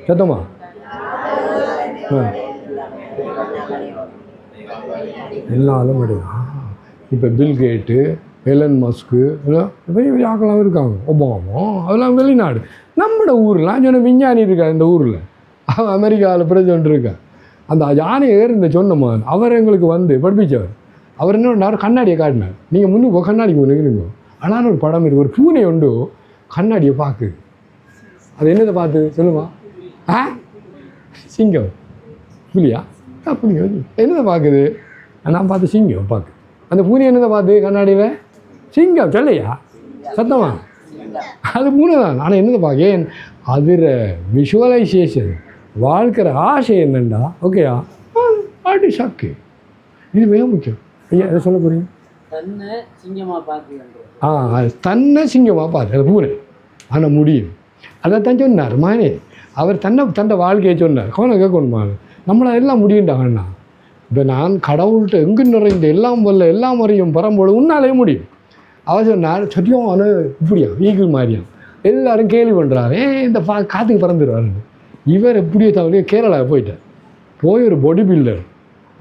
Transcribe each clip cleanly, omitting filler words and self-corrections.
சத்தமா எல்லாரும் இப்போ பில் கேட்டு எலன் மஸ்கு எல்லாம் பெரிய பெரிய ஆக்கெல்லாம் இருக்காங்க, ஒபாமா, அதெல்லாம் வெளிநாடு. நம்மளோட ஊர்லாம் சொன்ன விஞ்ஞானி இருக்கா இந்த ஊரில், அவன் அமெரிக்காவில் பிரசிடென்ட் இருக்கா. அந்த யானை இந்த சொன்னம்மா அவர் எங்களுக்கு வந்து படிப்பிச்சவர். அவர் என்ன பண்ணார், கண்ணாடியை காட்டினார். நீங்கள் முன்னுக்கு கண்ணாடிக்கு ஒன்று ஆனால் ஒரு படம் இருக்குது, ஒரு பூனை உண்டு கண்ணாடியை பார்க்குது. அது என்னதை பார்த்து சொல்லுமா? சிங்கம் புலியா? புலியா என்னதை பார்க்குது? நான் பார்த்து சிங்கம் பார்க்கு. அந்த பூனை என்னதை பார்த்து கண்ணாடியில்? சிங்கம் சொல்லையா? சத்தமா? அது பூனை தான். ஆனால் என்னதை பார்க்க ஏன் அதில் விஷுவலைசேஷன் வாழ்க்கிற ஆசை என்னண்டா? ஓகேயா? ஆட்டி சாக்கு. இது மிக முக்கியம். ஐயா எதை சொல்ல போகிறீங்க? தன்னை சிங்கமாக பார்த்து. தன்னை சிங்கமாக பார்த்து அது பூனை. ஆனால் முடியும். அதைத்தான் சொன்னார் மானே. அவர் தன்னை வாழ்க்கையை சொன்னார். கவனம் கேட்கணுமா? நம்மளை எல்லாம் முடியுண்டாங்கண்ணா. இப்போ நான் கடவுள்கிட்ட எங்கு நிறைந்த எல்லாம் வல்ல எல்லாம் அறியும் பரம்போது உன்னாலே முடியும். அவர் சொன்னார் சரியான இப்படியா ஈகிள் மாதிரியாம். எல்லோரும் கேள்வி பண்ணுறாரு, இந்த காற்றுக்கு பறந்துடுவாருன்னு. இவர் எப்படியோ தவிர கேரளா போயிட்டார். போய் ஒரு பாடி பில்டர்.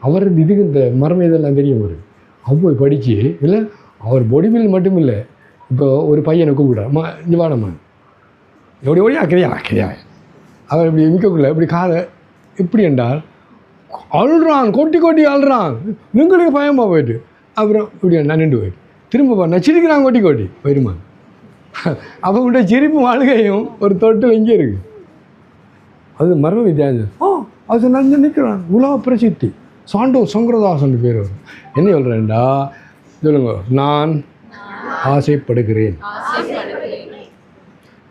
அவர் இதுக்கு இந்த மரம் இதெல்லாம் தெரியும். அவர் போய் படித்து இல்லை, அவர் பாடி பில்டர் மட்டும் இல்லை. இப்போ ஒரு பையனை கூப்பிட்டார், இங்கே வாடம்மா எப்படி ஓடியா கிடையா. அவர் இப்படி நிற்கக்குள்ள இப்படி காதை எப்படி என்றால் அழுறான், கொட்டி அழுறான். உங்களுக்கு பயமாக போயிட்டு அப்புறம் இப்படி நான் நின்று போயிட்டு திரும்ப நச்சிருக்கிறான் கொட்டி போயிருமா. அவங்கள்ட்ட சிரிப்பு வாழ்க்கையும் ஒரு தொட்டு இங்கே இருக்குது. அது மர்ம வித்தியாசம். அது நான் நிற்கிறான். உலக பிரசித்தி சாண்டோ சங்கரதாசன் பேர். வரும் என்ன சொல்கிறேன்டா சொல்லுங்க, நான் ஆசைப்படுகிறேன்.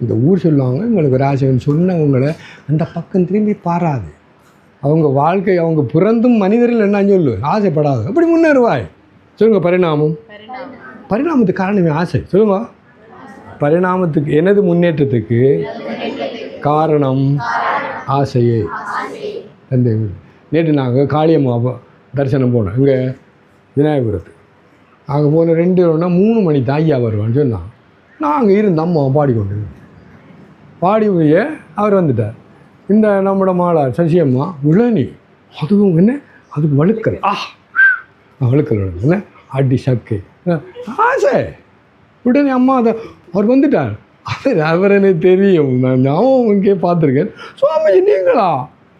இந்த ஊர் சொல்லுவாங்க உங்களுக்கு ஒரு ஆசைன்னு சொன்னவங்களை அந்த பக்கம் திரும்பி பாராது. அவங்க வாழ்க்கை அவங்க பிறந்தும் மனிதர்கள் என்ன சொல்லுவேன் ஆசைப்படாது. அப்படி முன்னேறுவாய். சொல்லுங்க பரிணாமத்துக்கு காரணமே ஆசை. சொல்லுங்க பரிணாமத்துக்கு எனது முன்னேற்றத்துக்கு காரணம் ஆசையே. அந்த நேற்று நாங்கள் காளியம்மா தரிசனம் போனோம். இங்கே விநாயகபுரத்துக்கு அங்கே போன 2 மணி தாய்யா வருவான்னு சொன்னான். நாங்கள் இருந்த அம்மா பாடி போய் அவர் வந்துட்டார். இந்த நம்மளோட மாளார் சசியம்மா உளனி அதுவும் என்ன அதுக்கு வழுக்கல் வழுக்கல் என்ன அடி சக்கை ஆசை. உடனே அம்மா அவர் வந்துட்டார். அவர் எனக்கு தெரியும், நான் ஞாபகம் இங்கே பார்த்துருக்கேன். சுவாமிஜி நீங்களா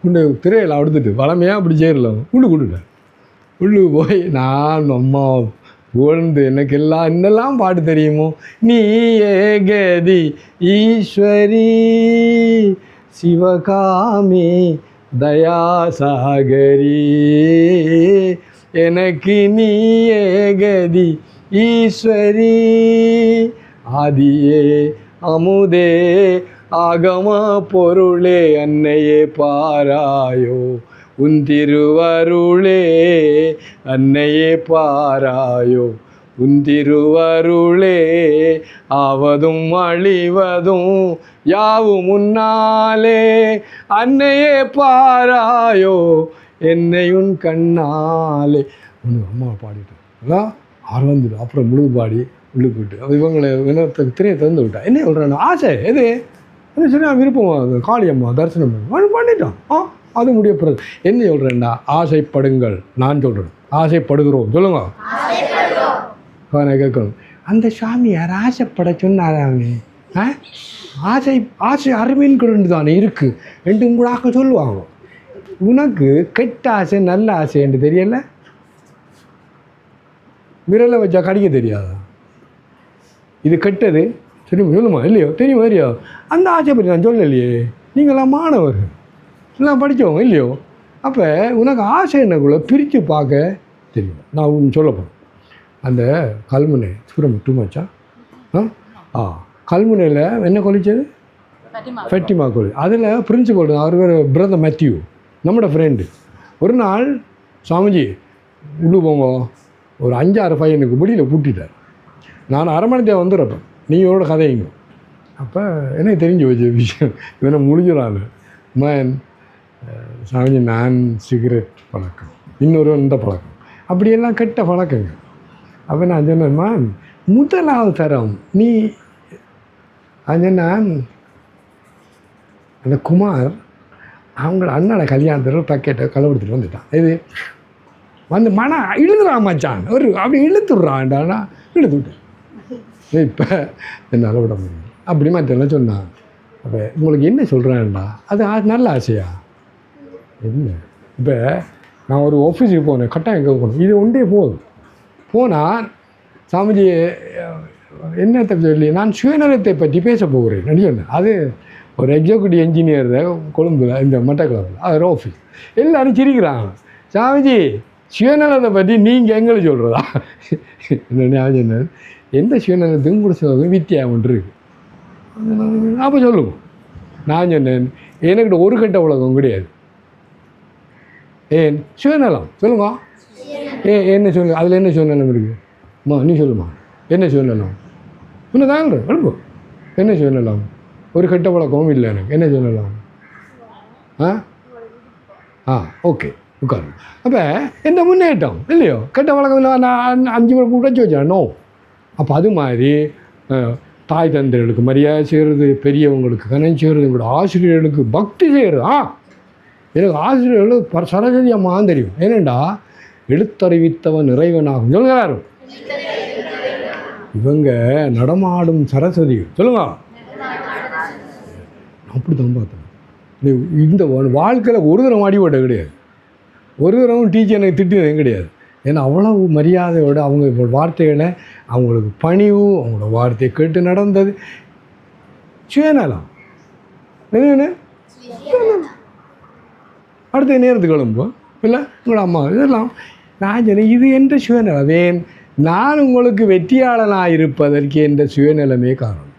உண்டு திரையில் அடுத்துட்டு வளமையாக அப்படி சேரலாம் கொடுத்துட்டேன். உள்ளு போய் நான் அம்மா உணர்ந்து எனக்கு என்னெல்லாம் பாட்டு தெரியுமோ, நீ ஏகதி ஈஸ்வரி சிவகாமி தயாசாகரி எனக்கு நீ ஏகதி ஈஸ்வரி ஆதியே அமுதே ஆகம பொருளே அன்னையே பாராயோ உன் திருவருளே அன்னையே பாராயோ உன் திருவருளே ஆவதும் அழிவதும் யாவும் முன்னாலே அன்னையே பாராயோ என்னை உன் கண்ணாலே. ஒன்று அம்மா பாடிட்டேன் அதான் வந்துடும். அப்புறம் முழு பாடி உள்ளு போயிட்டு அது இவங்களை வினத்துக்கு திரையை திறந்து விட்டா. என்ன சொல்கிறேன் ஆசை எது என்ன சொன்னா விருப்பம் காளியம்மா தரிசனம் பண்ணிட்டான். அது முடியப்படுறது. என்ன சொல்கிறேன்டா ஆசைப்படுங்கள். நான் சொல்கிறேன் ஆசைப்படுகிறோம். சொல்லுங்க கேட்கணும். அந்த சாமி யார் ஆசைப்பட சொன்னாராமே? ஆசை அருமையின் கொண்டு தானே இருக்குது என்று உங்களாக சொல்லுவாங்க. உனக்கு கெட்ட ஆசை நல்ல ஆசை என்று தெரியல. விரலை வச்சா கடிக்க தெரியாதா? இது கெட்டது தெரியுமா? சொல்லுமா இல்லையோ? தெரியுமா இல்லையோ? அந்த ஆசை பற்றி நான் சொல்லலையே. நீங்களாம் மாணவர்கள் எல்லாம் படித்தவங்க இல்லையோ? அப்போ உனக்கு ஆசை என்னக்குள்ள பிரித்து பார்க்க தெரியும். நான் ஒன்று சொல்ல போகிறேன். அந்த கல்முனை சூரம் டூமாச்சா கல்முனையில் என்ன கொலிச்சது? ஃபெட்டிமா கோலி. அதில் பிரின்சிபல் அவர் பேர் பிரதர் மேத்யூ, நம்மளோட ஃப்ரெண்டு. ஒரு நாள் சாமிஜி உள்ளு போங்க ஒரு 5-6 பையனுக்கு முடியில் பூட்டிட்டார். நான் 1/2 மணி நேரம் வந்துடுறப்ப நீங்களோட கதைங்க. அப்போ எனக்கு தெரிஞ்சு வச்ச விஷயம் இவனை முடிஞ்சிடாது. மேன் சாமிஜி நான் சிகரெட் பழக்கம், இன்னொரு இந்த பழக்கம், அப்படியெல்லாம் கெட்ட பழக்கங்க. அப்போ நான் சொன்னேன் மேன் முதலாவது தரம் நீ நான் அந்த குமார் அவங்கள அண்ணனை கல்யாணத்தில் ஒரு பக்கெட்டை களவெடுத்துட்டு வந்துட்டான். இது வந்து இழுதுறான் மச்சான், ஒரு அப்படி இழுத்துடுறான்டானா இழுத்து விட்டேன். இப்போ என்னால் விட முடியும் அப்படி மற்றெல்லாம் சொன்னான். அப்போ உங்களுக்கு என்ன சொல்கிறேன்டா, அது நல்ல ஆசையா என்ன? இப்போ நான் ஒரு ஆஃபீஸுக்கு போனேன், கட்டாயம் எங்கே போகணும், இது ஒன்றே போதும். போனால் சாமிஜி என்னத்தை சொல்லி நான் சுயநலத்தை பற்றி பேச போகிறேன் சொன்னேன். அது ஒரு எக்ஸிக்யூட்டிவ் இன்ஜினியர் கொழும்புல, இந்த மட்டக்களப்பில், அது ஆஃபீஸ். எல்லோரும் சிரிக்கிறாங்க. சாமிஜி சுயநலத்தை பற்றி நீங்கள் எங்களுக்கு சொல்கிறதா? நான் சொன்னேன், எந்த சுயநலத்துக்கும் கூட வித்தியாசம் ஒன்று இருக்குது. அப்போ சொல்லுங்க. நான் சொன்னேன், எனக்கிட்ட ஒரு கட்ட உலகம் கிடையாது. ஏன் சுயநலம் சொல்லுங்க. என்ன சொல்லுங்க, அதில் என்ன சுயநலம் இருக்குது? நீ சொல்லுமா, என்ன சுயநலம்? இன்னும் தாங்க அனுப்பு. என்ன சுயநலம்? ஒரு கெட்ட பழக்கமும் இல்லை எனக்கு. என்ன சுயநலம்? ஓகே உட்காரு. அப்போ எந்த முன்னேற்றம் இல்லையோ, கெட்ட பழக்கம் இல்லை. நான் 5 மணி உடைச்சி வச்சேன். நோ. அப்போ அது மாதிரி தாய் தந்தைகளுக்கு மரியாதை செய்கிறது, பெரியவங்களுக்கு கணம் செய்கிறது, எங்களோட ஆசிரியர்களுக்கு பக்தி செய்கிறது. எனக்கு ஆசிரியர்கள் சரஸ்வதியம்மா தெரியும். ஏனெண்டா எழுத்தறிவித்தவன் இறைவனாகும் சொல்லுகிறாரு. இவங்க நடமாடும் சரஸ்வதி சொல்லுங்க. அப்படி தான் பார்த்தேன். இந்த வாழ்க்கையில் ஒரு தரம் அடிபட்ட கிடையாது, ஒரு தரம் டீச்சர் எனக்கு திட்டினதும் கிடையாது. ஏன்னா அவ்வளவு மரியாதையோடு அவங்க வார்த்தைகளை, அவங்களுக்கு பணிவு, அவங்களோட வார்த்தையை கேட்டு நடந்தது. சுயநலம் என்ன? அடுத்த நேரத்துக்கு கிளம்புவோம் இல்லை உங்களோட அம்மா இதெல்லாம். நான் சொன்னேன், இது என்ற சுயநலம். ஏன் நான் உங்களுக்கு வெற்றியாளனாக இருப்பதற்கு என்ற சுயநலமே காரணம்.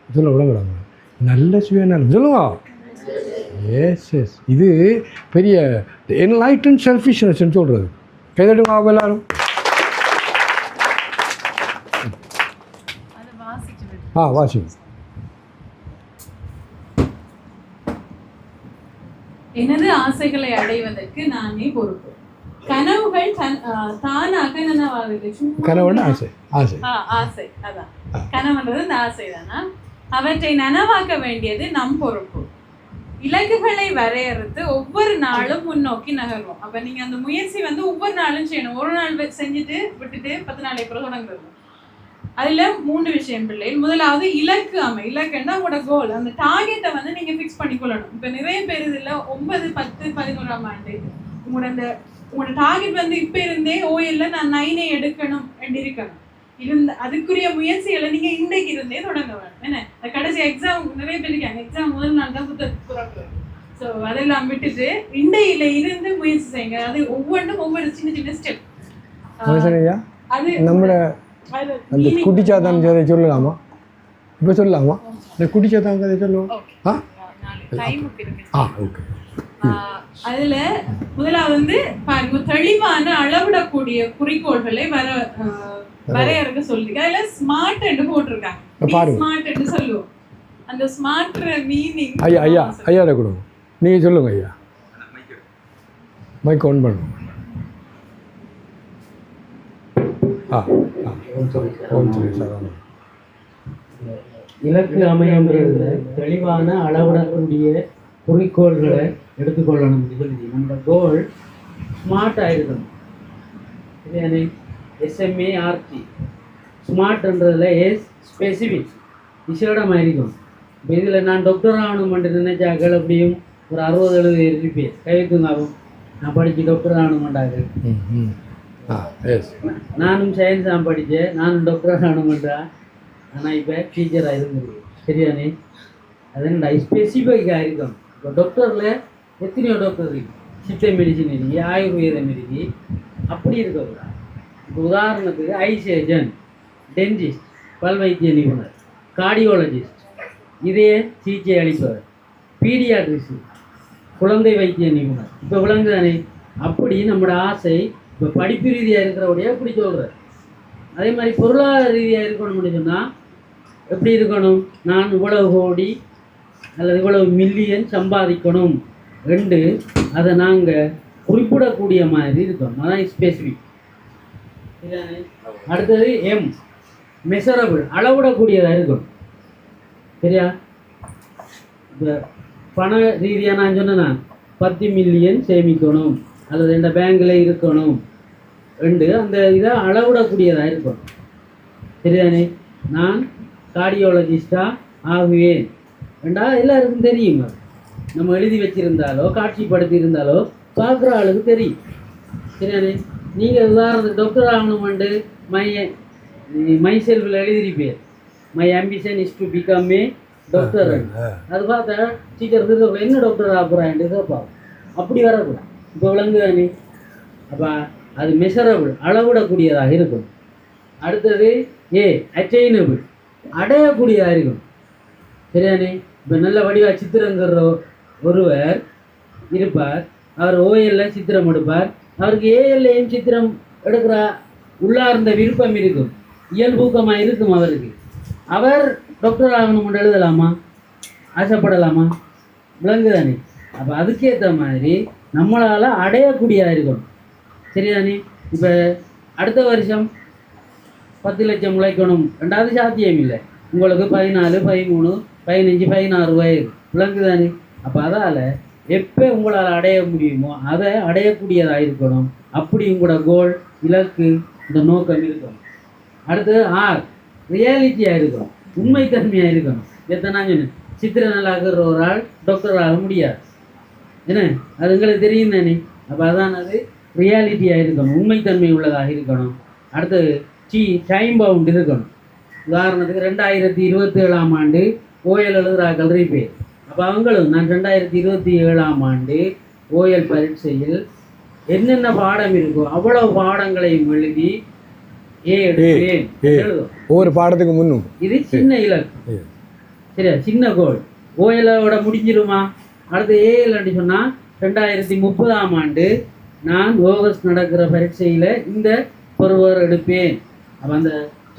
சொல்ல விடக்கூடாது. நல்ல சுயநலம் சொல்லுங்க. எஸ் இது பெரிய என்லைட்டன் செல்ஃபிஷ்னஸ்ன்னு சொல்கிறது. கைதட்டுங்க எல்லாரும். வாசிங்க. எனது ஆசைகளை அடைவதற்கு நானே பொறுப்பு. கனவுகள் தானாக நனவாகுது. கனவுன்னா ஆசை. ஆசை ஆசை அதான் கனவுன்றது இந்த ஆசை தானா? அவற்றை நனவாக்க வேண்டியது நம் பொறுப்பு. இலக்குகளை வரையறுத்து ஒவ்வொரு நாளும் முன்னோக்கி நகர்வோம். அப்ப நீங்க அந்த முயற்சி ஒவ்வொரு நாளும் செய்யணும். ஒரு நாள் செஞ்சுட்டு விட்டுட்டு 10 நாளை பிறகு தொடங்குறது. அதுல 3 விஷயம் பிள்ளைகள். முதலாவது இலக்கு இலக்குன்னா உங்களோட கோல், அந்த டார்கெட்டை நீங்க ஃபிக்ஸ் பண்ணிக்கொள்ளணும். இப்ப நிறைய பேர் இதுல 9, 10, 11ஆம் ஆண்டு உங்களோட டார்கெட் இப்ப இருந்தே ஓஎல்ல நான் 9 எடுக்கணும் இருக்கணும். அதுக்குரிய முயற்சிகளை நீங்க இன்றைக்கு இருந்தே தொடங்க வேணும். என்ன கடைசி எக்ஸாம் நிறைய பேர் இருக்காங்க, எக்ஸாம் முதல் நாள் தான் புத்தகம். ஸோ அதெல்லாம் விட்டுட்டு இன்றையில இருந்து முயற்சி செய்யுங்க. அது ஒவ்வொன்றும் ஒவ்வொரு சின்ன சின்ன ஸ்டெப். அது நம்மளோட அந்த குட்டிச்சாத்தான் கதை சொல்லலாமா? இப்போ சொல்லலாமா? இந்த குட்டிச்சாத்தான் கதை சொல்லுவோம். ஓகே. அதுல முதலாவது பாருங்க, தெளிவான அளவிடக்கூடிய குறிக்கோள்களை வரையறுக்க சொல்லி அதுல ஸ்மார்ட் என்று போட்டிருக்காங்க. ஸ்மார்ட் என்று சொல்லுவோம். அந்த ஸ்மார்ட் மீனிங் ஐயா கொடுங்க. நீங்க சொல்லுங்க ஐயா. மைக் ஆன் பண்ணுங்க. இலக்கு அமையங்கிறதுல தெளிவான அளவிடக்கூடிய குறிக்கோள்களை எடுத்துக்கொள்ளணும். நம்ம கோல் ஸ்மார்ட்டாக இருக்கணும். இது SMART. ஸ்மார்ட்ன்றதுல ஸ்பெசிஃபிக் விசேடமாக இருக்கும். இப்போ இதில் நான் டாக்டர் ஆகணுமென்று நினைச்சாக்கள் அப்படியும் ஒரு 60-70 இருப்பேன். கைவிக்குங்காகும் நான் படித்து டாக்டர் ஆகணுமெண்டாக்கள். நானும் சயின்ஸ் தான் படித்தேன், நானும் டாக்டர் ஆகணுமெண்டா. ஆனால் இப்போ டீச்சராக இருந்தது சரியானே. அது என்னடா ஸ்பெசிஃபிக்காக இருக்கும். இப்போ டாக்டரில் எத்தனையோ டாக்டர் இருக்குது. சித்த மெடிசின் இருக்கு, ஆயுர்வேதம் இருக்குது, அப்படி இருக்கக்கூடாது. இப்போ உதாரணத்துக்கு ஐ சர்ஜன், டென்டிஸ்ட், பல் வைத்திய நிபுணர், கார்டியோலஜிஸ்ட், இதே சிகிச்சை அளிப்பவர், பீடியாட்ரிஸ்ட், குழந்தை வைத்திய நிபுணர். இப்போ விளங்குதானே? அப்படி நம்மளோட ஆசை இப்போ படிப்பு ரீதியாக இருக்கிறவுடைய அப்படி சொல்கிறார். அதே மாதிரி பொருளாதார ரீதியாக இருக்கணும்னு சொன்னால் எப்படி இருக்கணும்? நான் இவ்வளவு கோடி அல்லது இவ்வளவு மில்லியன் சம்பாதிக்கணும் என்று அதை நாங்கள் குறிப்பிடக்கூடிய மாதிரி இருக்கணும். அதான் ஸ்பெசிஃபிக். அடுத்தது எம், மெஷரபிள், அளவிடக்கூடியதாக இருக்கணும். சரியா? இப்போ பண ரீதியாக நான் சொன்னேன்னா 10 மில்லியன் சேமிக்கணும் அல்லது இந்த பேங்கில் இருக்கணும் ரெண்டு அந்த இதை அளவிடக்கூடியதாக இருக்கணும். சரிதானே? நான் கார்டியோலஜிஸ்டாக ஆகுவேன் ரெண்டா எல்லாருக்கும் தெரியும். நம்ம எழுதி வச்சிருந்தாலோ காட்சிப்படுத்தி இருந்தாலோ பார்க்குற ஆளுக்கு தெரியும். சரிதானே? நீங்கள் உதாரணத்துக்கு டாக்டர் ஆகணுமெண்டு மை செல்ஃபில் எழுதிருப்பேன், my ambition is to become a doctor. அது பார்த்தா டீச்சர் என்ன டாக்டர் ஆகுறான்ட்டு கேட்பாங்க. அப்படி வரக்கூடாது. இப்போ விளங்குதானே? அப்போ அது மெஷரபிள் அளவிடக்கூடியதாக இருக்கும். அடுத்தது அட்டைனபிள் அடையக்கூடியதாக இருக்கும். சரியானே? இப்போ நல்ல வடிவாக சித்திரங்கிற ஒருவர் இருப்பார், அவர் ஓஎல்ல சித்திரம் எடுப்பார், அவருக்கு ஏஎல்லையும் சித்திரம் எடுக்கிற உள்ளார்ந்த விருப்பம் இருக்கும், இயல்பூக்கமாக இருக்கும் அவருக்கு. அவர் டாக்டர் ஆகணும்னு எழுதலாமா? ஆசைப்படலாமா? விளங்குதானே? அப்போ அதுக்கேற்ற மாதிரி நம்மளால் அடையக்கூடியதாக இருக்கணும். சரிதானே? இப்போ அடுத்த வருஷம் 10 லட்சம் உழைக்கணும் ரெண்டாவது சாத்தியம் இல்லை. உங்களுக்கு 14, 13, 15, 16 வயது. விளங்குதானே? அப்போ அதால் எப்போ உங்களால் அடைய முடியுமோ அதை அடையக்கூடியதாக இருக்கணும். அப்படி உங்களோட கோல், இலக்கு, இந்த நோக்கம் இருக்கணும். அடுத்தது ரியாலிட்டியாக இருக்கணும், உண்மைத்தன்மையாக இருக்கணும். எத்தனை சொன்னேன், சித்திர நல்லாக்குற ஒரு ஆள் டாக்டர் ஆக முடியாது. என்ன அது உங்களுக்கு தெரியும் தானே? அப்போ அதான் அது ரியாலிட்டியாக இருக்கணும், உண்மைத்தன்மை உள்ளதாக இருக்கணும். அடுத்தது டைம் பவுண்ட் இருக்கணும். உதாரணத்துக்கு 2027ஆம் ஆண்டு ஓஎல் எழுதுறாக்கள் இருப்பேன். அப்போ அவங்களும் நான் 2027ஆம் ஆண்டு ஓஎல் பரீட்சையில் என்னென்ன பாடம் இருக்கோ அவ்வளவு பாடங்களையும் எழுதி எடுப்பேன் எழுதும். ஒவ்வொரு பாடத்துக்கு முன்னும் இது சின்ன இலக்கு. சரியா? சின்ன கோல். ஓஎலோட முடிஞ்சிருமா? அடுத்து ஏஎல் சொன்னால் 2030ஆம் ஆண்டு நான் ஆகஸ்ட் நடக்கிற பரீட்சையில் இந்த பொறுவர் எடுப்பேன். அப்போ அந்த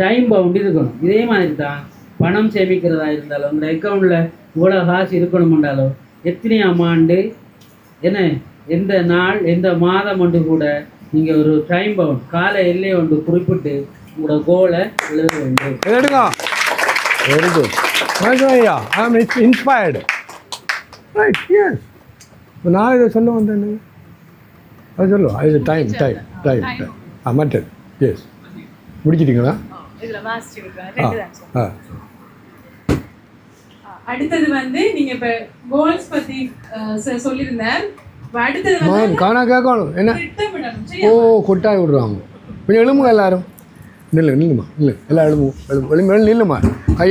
டைம் பவுண்ட் இருக்கணும். இதே மாதிரி தான் பணம் சேமிக்கிறதா இருந்தாலும் உங்கள் அக்கௌண்ட்டில் இவ்வளோ காசு இருக்கணுமென்றாலோ எத்தனையாம் ஆண்டு என்ன எந்த நாள் எந்த மாதம் ஒன்று கூட நீங்கள் ஒரு டைம் பவுண்ட் கால எல்லையை ஒன்று குறிப்பிட்டு உங்களோட கோலை எழுத வேண்டும். எடுங்க. Very good. ஐயா ஐ ஆம் இன்ஸ்பயர்டு. ரைட். எஸ். இப்போ நான் இதை சொல்ல வந்தேன். அது சொல்லுவோம். அது டைம் மற்றது. எஸ். முடிச்சிட்டிங்களா? அடுத்தது வந்து நீங்க இப்ப கோல்ஸ் பத்தி சொல்லியிருந்தேன். அடுத்தது காணா கேட்கணும் என்ன? கொட்டாய் விடுறாங்க. கொஞ்சம் எழுமுங்க எல்லாரும். நில்லுமா இல்லை எல்லாம் எழுமுங்க. நில்லுமா கையை